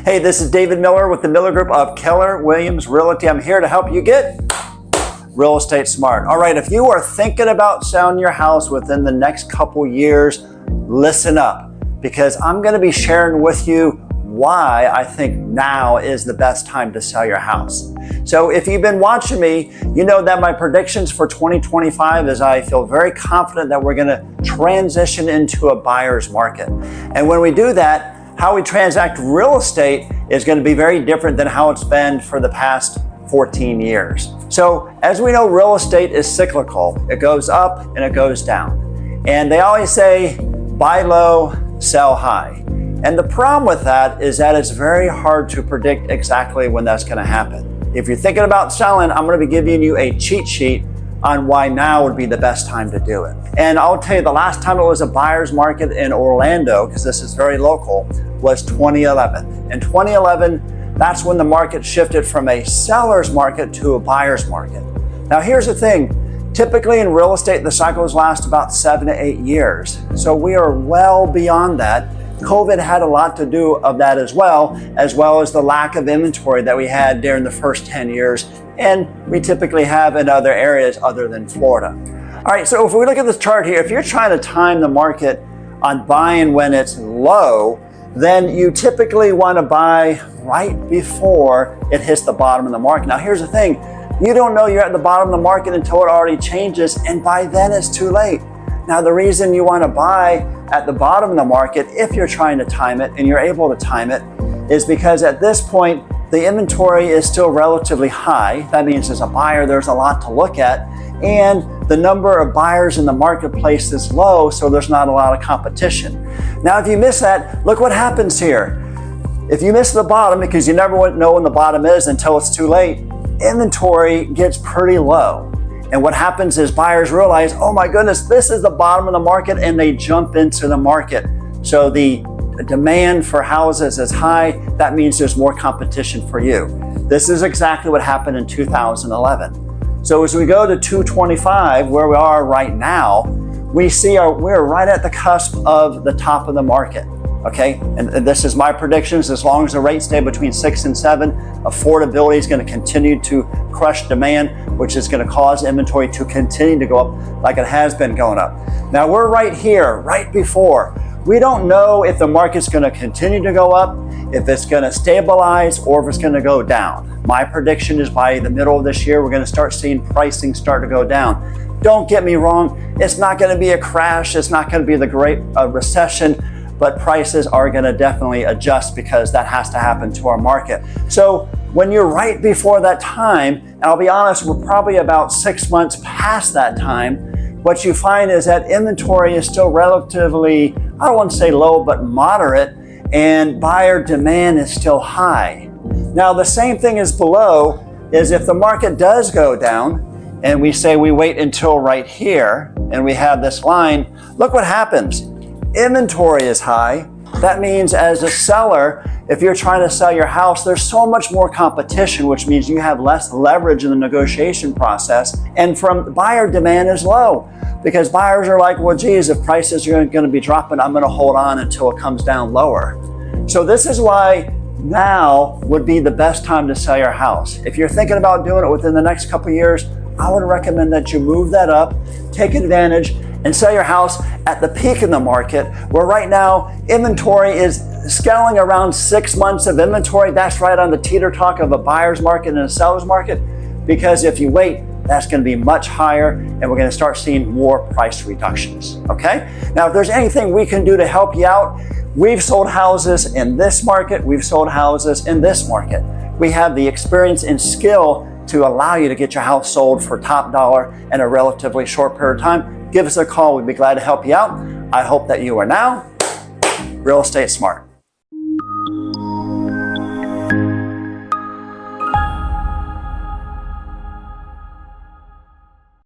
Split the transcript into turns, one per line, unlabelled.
Hey, this is David Miller with the Miller Group of Keller Williams Realty. I'm here to help you get real estate smart. All right, if you are thinking about selling your house within the next couple years, listen up, because I'm going to be sharing with you why I think now is the best time to sell your house. So if you've been watching me, you know that my predictions for 2025 is I feel very confident that we're going to transition into a buyer's market. And when we do that, how we transact real estate is going to be very different than how it's been for the past 14 years. So as we know, real estate is cyclical. It goes up and it goes down. And they always say, buy low, sell high. And the problem with that is that it's very hard to predict exactly when that's going to happen. If you're thinking about selling, I'm going to be giving you a cheat sheet on why now would be the best time to do it. And I'll tell you, the last time it was a buyer's market in Orlando, because this is very local, was 2011. In 2011, that's when the market shifted from a seller's market to a buyer's market. Now here's the thing, typically in real estate, the cycles last about 7 to 8 years. So we are well beyond that. COVID had a lot to do of that as well as the lack of inventory that we had during the first 10 years, and we typically have in other areas other than Florida. All right, so if we look at this chart here, if you're trying to time the market on buying when it's low, then you typically want to buy right before it hits the bottom of the market. Now here's the thing, you don't know you're at the bottom of the market until it already changes, and by then it's too late. Now the reason you want to buy at the bottom of the market, if you're trying to time it and you're able to time it, is because at this point the inventory is still relatively high. That means as a buyer there's a lot to look at, and the number of buyers in the marketplace is low, so there's not a lot of competition. Now if you miss that, look what happens here. If you miss the bottom, because you never know when the bottom is until it's too late, inventory gets pretty low. And what happens is buyers realize, oh my goodness, this is the bottom of the market, and they jump into the market. So the demand for houses is high. That means there's more competition for you. This is exactly what happened in 2011. So as we go to 225, where we are right now, we see we're right at the cusp of the top of the market. Okay, and this is my predictions. As long as the rates stay between 6 and 7, affordability is going to continue to crush demand, which is going to cause inventory to continue to go up like it has been going up. Now we're right here, right before. We don't know if the market's going to continue to go up, if it's going to stabilize, or if it's going to go down. My prediction is by the middle of this year, we're going to start seeing pricing start to go down. Don't get me wrong, it's not going to be a crash, it's not going to be the great recession, but prices are going to definitely adjust because that has to happen to our market. So when you're right before that time, and I'll be honest, we're probably about 6 months past that time, what you find is that inventory is still relatively, I don't want to say low, but moderate, and buyer demand is still high. Now the same thing is below, is if the market does go down, and we say we wait until right here, and we have this line, look what happens. Inventory is high. That means as a seller, if you're trying to sell your house, there's so much more competition, which means you have less leverage in the negotiation process. And from buyer demand is low, because buyers are like, well, geez, if prices are going to be dropping, I'm going to hold on until it comes down lower. So this is why now would be the best time to sell your house. If you're thinking about doing it within the next couple of years, I would recommend that you move that up, take advantage, and sell your house at the peak in the market, where right now inventory is scaling around 6 months of inventory. That's right on the teeter talk of a buyer's market and a seller's market, because if you wait, that's going to be much higher, and we're going to start seeing more price reductions. Okay? Now, if there's anything we can do to help you out, we've sold houses in this market, we've sold houses in this market. We have the experience and skill to allow you to get your house sold for top dollar in a relatively short period of time. Give us a call. We'd be glad to help you out. I hope that you are now real estate smart.